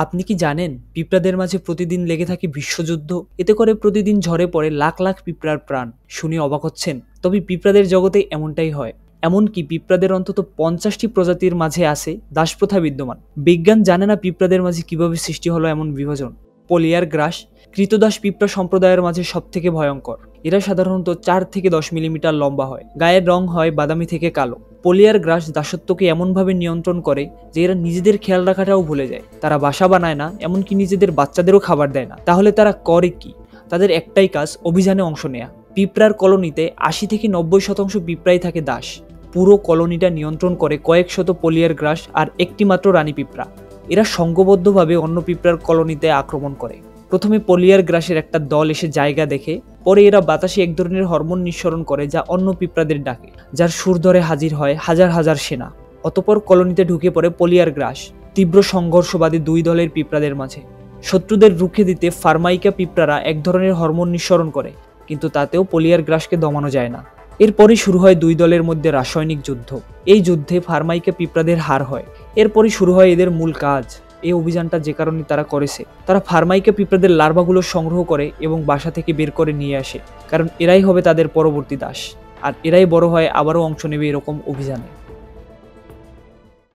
আপনি কি জানেন পিঁপড়াদের মাঝে প্রতিদিন লেগে থাকে বিশ্বযুদ্ধ? এতে করে প্রতিদিন ঝরে পড়ে লাখ লাখ পিঁপড়ার প্রাণ। শুনে অবাক হচ্ছেন? তবে পিঁপড়াদের জগতে এমনটাই হয়। এমনকি পিঁপড়াদের অন্তত 50টি প্রজাতির মাঝে আছে দাসপ্রথা বিদ্যমান। বিজ্ঞান জানে না পিঁপড়াদের মাঝে কিভাবে সৃষ্টি হলো এমন বিভাজন। পলিয়ার গ্রাস কৃতদাস পিঁপড়া সম্প্রদায়ের মাঝে সবথেকে ভয়ঙ্কর। এরা সাধারণত 4 থেকে 10 মিলিমিটার লম্বা হয়, গায়ের রং হয় বাদামি থেকে কালো। পলিয়ার গ্রাস দাসত্বকে এমনভাবে নিয়ন্ত্রণ করে যে এরা নিজেদের খেয়াল রাখাটাও ভুলে যায়। তারা বাসা বানায় না, এমনকি নিজেদের বাচ্চাদেরও খাবার দেয় না। তাহলে তারা করে কি? তাদের একটাই কাজ, অভিযানে অংশ নেয়া। পিঁপড়ার কলোনিতে 80 থেকে 90% পিঁপড়াই থাকে দাস। পুরো কলোনিটা নিয়ন্ত্রণ করে কয়েক শত পলিয়ার গ্রাস আর একটি মাত্র রানী পিঁপড়া। এরা সংঘবদ্ধভাবে অন্য পিঁপড়ার কলোনিতে আক্রমণ করে। প্রথমে পলিয়ার গ্রাসের একটা দল এসে জায়গা দেখে, পরে এরা বাতাসে এক ধরনের হরমোন নিঃসরণ করে যা অন্য পিঁপড়াদের ডাকে, যার সুর ধরে হাজির হয় হাজার হাজার সেনা। অতঃপর কলোনিতে ঢুকে পড়ে পলিয়ার গ্রাস। তীব্র সংঘর্ষ বাধে দুই দলের পিঁপড়াদের মাঝে। শত্রুদের রুখে দিতে ফার্মাইকা পিঁপড়ারা এক ধরনের হরমোন নিঃসরণ করে, কিন্তু তাতেও পলিয়ার গ্রাসকে দমানো যায় না। এরপরই শুরু হয় দুই দলের মধ্যে রাসায়নিক যুদ্ধ। এই যুদ্ধে ফার্মাইকা পিঁপড়াদের হার হয়। এরপরই শুরু হয় এদের মূল কাজ। এই অভিযানটা যে কারণে তারা করেছে, তারা ফার্মাইকা পিঁপড়াদের লার্ভাগুলো সংগ্রহ করে এবং বাসা থেকে বের করে নিয়ে আসে, কারণ এরাই হবে তাদের পরবর্তী দাস। আর এরাই বড় হয় আবারও অংশ নেবে এরকম অভিযানে।